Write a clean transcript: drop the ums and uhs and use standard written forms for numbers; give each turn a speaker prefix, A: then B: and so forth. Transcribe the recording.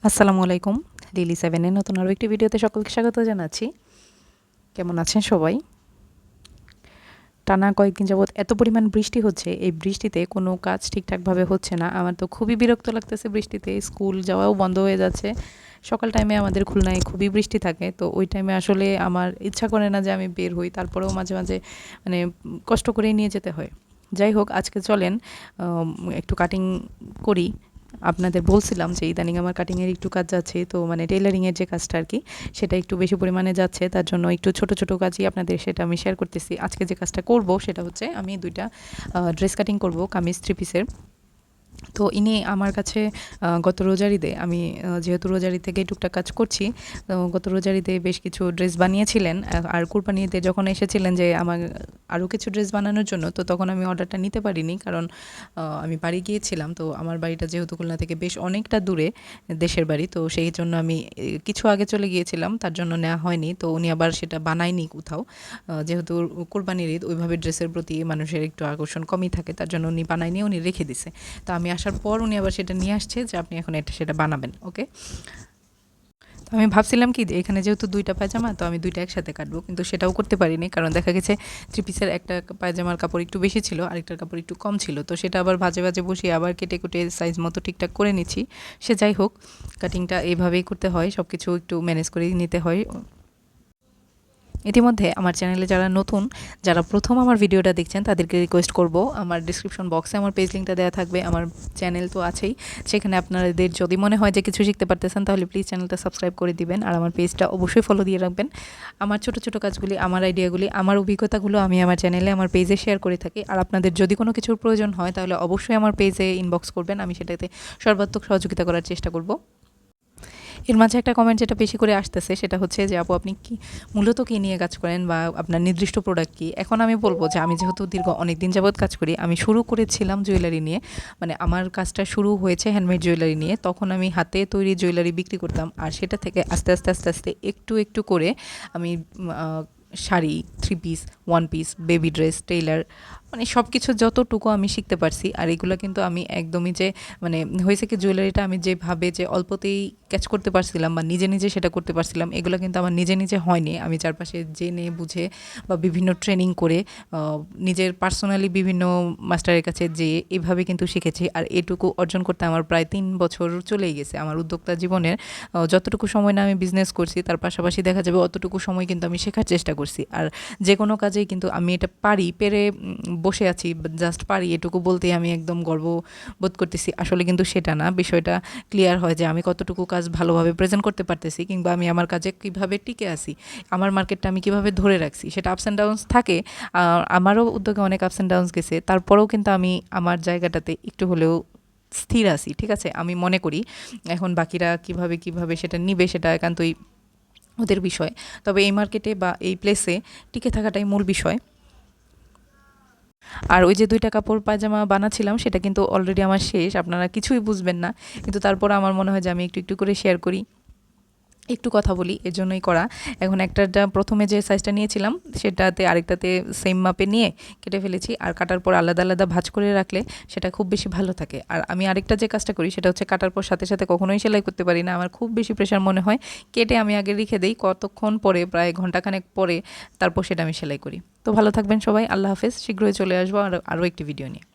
A: আসসালামু আলাইকুম। লিলি সেভেনের নতুন আরও একটি ভিডিওতে সকলকে স্বাগত জানাচ্ছি। কেমন আছেন সবাই? টানা কয়েকদিন যাবৎ এত পরিমাণ বৃষ্টি হচ্ছে, এই বৃষ্টিতে কোনো কাজ ঠিকঠাকভাবে হচ্ছে না। আমার তো খুবই বিরক্ত লাগতেছে বৃষ্টিতে। স্কুল যাওয়াও বন্ধ হয়ে যাচ্ছে। সকাল টাইমে আমাদের খুলনায় খুবই বৃষ্টি থাকে। তো ওই টাইমে আসলে আমার ইচ্ছা করে না যে আমি বের হই। তারপরেও মাঝে, মাঝে মানে কষ্ট করেই নিয়ে যেতে হয়। যাই হোক, আজকে চলেন একটু কাটিং করি। আপনাদের বলছিলাম যে ইদানিং আমার কাটিংয়ের একটু কাজ যাচ্ছে, তো মানে টেইলারিংয়ের যে কাজটা আর কি, সেটা একটু বেশি পরিমাণে যাচ্ছে। তার জন্য একটু ছোট ছোট কাজই আপনাদের সেটা আমি শেয়ার করতেছি। আজকে যে কাজটা করব সেটা হচ্ছে আমি দুইটা ড্রেস কাটিং করব, কামিজ 3 পিসের। তো ইনি আমার কাছে গত রোজার ঈদে আমি যেহেতু রোজার ঈদ থেকেই টুকটাক কাজ করছি, তো গত রোজার ঈদে বেশ কিছু ড্রেস বানিয়েছিলেন। আর কুরবানি ঈদে যখন এসেছিলেন যে আমার আরও কিছু ড্রেস বানানোর জন্য, তো তখন আমি অর্ডারটা নিতে পারিনি, কারণ আমি বাড়ি গিয়েছিলাম। তো আমার বাড়িটা যেহেতু খুলনা থেকে বেশ অনেকটা দূরে, দেশের বাড়ি, তো সেই জন্য আমি কিছু আগে চলে গিয়েছিলাম, তার জন্য নেওয়া হয়নি। তো উনি আবার সেটা বানায়নি কোথাও। যেহেতু কোরবানির ঈদ, ওইভাবে ড্রেসের প্রতি মানুষের একটু আকর্ষণ কমই থাকে, তার জন্য উনি বানায়নি, উনি রেখে দিছে। তো আমি আসার পর উনি আবার সেটা নিয়ে আসছে যে আপনি এখন এটা সেটা বানাবেন, ওকে। তো আমি ভাবছিলাম কি যে এখানে যেহেতু দুইটা পায়জামা, তো আমি দুইটা একসাথে কাটবো, কিন্তু সেটাও করতে পারিনি, কারণ দেখা গেছে 3 পিসের একটা পায়জামার কাপড় একটু বেশি ছিল, আরেকটার কাপড় একটু কম ছিল। তো সেটা আবার ভাজে ভাজে বসিয়ে আবার কেটে কুটে সাইজ মতো ঠিকঠাক করে নিচ্ছি। সে যাই হোক, কাটিংটা এইভাবেই করতে হয়, সব কিছু একটু ম্যানেজ করেই নিতে হয়। ইতিমধ্যে আমার চ্যানেলে যারা নতুন, যারা প্রথম আমার ভিডিওটা দেখছেন, তাদেরকে রিকোয়েস্ট করব, আমার ডিসক্রিপশন বক্সে আমার পেজ লিঙ্কটা দেওয়া থাকবে। আমার চ্যানেল তো আছেই, সেখানে আপনাদের যদি মনে হয় যে কিছু শিখতে পারতেছেন, তাহলে প্লিজ চ্যানেলটা সাবস্ক্রাইব করে দিবেন, আর আমার পেজটা অবশ্যই ফলো দিয়ে রাখবেন। আমার ছোট ছোট কাজগুলি, আমার আইডিয়াগুলি, আমার অভিজ্ঞতাগুলো আমি আমার চ্যানেলে, আমার পেজে শেয়ার করে থাকি। আর আপনাদের যদি কোনো কিছুর প্রয়োজন হয়, তাহলে অবশ্যই আমার পেজে ইনবক্স করবেন, আমি সেটাতে সর্বাত্মক সহযোগিতা করার চেষ্টা করব। এর মাঝে একটা কমেন্ট যেটা বেশি করে আসতেছে, সেটা হচ্ছে যে আপু আপনি কি মূলত কী নিয়ে কাজ করেন, বা আপনার নির্দিষ্ট প্রোডাক্ট কী? এখন আমি বলবো যে আমি যেহেতু দীর্ঘ অনেক দিন যাবৎ কাজ করি, আমি শুরু করেছিলাম জুয়েলারি নিয়ে। মানে আমার কাজটা শুরু হয়েছে হ্যান্ডমেড জুয়েলারি নিয়ে। তখন আমি হাতে তৈরি জুয়েলারি বিক্রি করতাম, আর সেটা থেকে আস্তে আস্তে আস্তে আস্তে একটু একটু করে আমি sari, 3 piece, 1 piece, baby dress, Taylor, মানে সব কিছু যতটুকু আমি শিখতে পারছি। আর এগুলো কিন্তু আমি একদমই যে মানে হয়েছে কি, জুয়েলারিটা আমি যেভাবে যে অল্পতেই ক্যাচ করতে পারছিলাম বা নিজে নিজে সেটা করতে পারছিলাম, এগুলো কিন্তু আমার নিজে নিজে হয়নি। আমি চারপাশে জেনে বুঝে বা বিভিন্ন ট্রেনিং করে নিজের পার্সোনালি বিভিন্ন মাস্টারের কাছে যেয়ে এভাবে কিন্তু শিখেছি। আর এটুকু অর্জন করতে আমার প্রায় 3 বছর চলেই গেছে। আমার উদ্যোক্তা জীবনের যতটুকু সময় না আমি বিজনেস করছি, তার পাশাপাশি দেখা যাবে অতটুকু সময় কিন্তু আমি শেখার চেষ্টা করছি। আর যে কোনো কাজেই কিন্তু আমি এটা পারি, পেরে বসে আছি, জাস্ট পারি এটুকু বলতেই আমি একদম গর্ব বোধ করতেছি। আসলে কিন্তু সেটা না, বিষয়টা ক্লিয়ার হয় যে আমি কতটুকু কাজ ভালোভাবে প্রেজেন্ট করতে পারতেছি, কিংবা আমি আমার কাজে কীভাবে টিকে আছি, আমার মার্কেটটা আমি কীভাবে ধরে রাখছি। সেটা আপস অ্যান্ড ডাউনস থাকে, আমারও উদ্যোগে অনেক আপস অ্যান্ড ডাউনস গেছে, তারপরেও কিন্তু আমি আমার জায়গাটাতে একটু হলেও স্থির আছি, ঠিক আছে, আমি মনে করি। এখন বাকিরা কিভাবে কিভাবে সেটা নিবে, সেটা একান্তই ওদের বিষয়। তবে এই মার্কেটে বা এই প্লেসে টিকে থাকাটাই মূল বিষয়। আর ওই যে 2টা কাপড় পায়জামা বানাচ্ছিলাম, সেটা কিন্তু অলরেডি আমার শেষ। আপনারা কিছুই বুঝবেন না, কিন্তু তারপরে আমার মনে হয় যে আমি একটু একটু করে শেয়ার করি, একটু কথা বলি, এর জন্যই করা। এখন একটাটা প্রথমে যে সাইজটা নিয়েছিলাম, সেটাতে আরেকটাতে সেম মাপে নিয়ে কেটে ফেলেছি। আর কাটার পর আলাদা আলাদা ভাঁজ করে রাখলে সেটা খুব বেশি ভালো থাকে। আর আমি আরেকটা যে কাজটা করি, সেটা হচ্ছে কাটার পর সাথে সাথে কখনোই সেলাই করতে পারি না, আমার খুব বেশি প্রেশার মনে হয়। কেটে আমি আগে রেখে দেই, কতক্ষণ পরে, প্রায় ঘন্টাখানেক পরে তারপর সেটা আমি সেলাই করি। তো ভালো থাকবেন সবাই, আল্লাহ হাফেজ। শীঘ্রই চলে আসবো আরও একটি ভিডিও নিয়ে।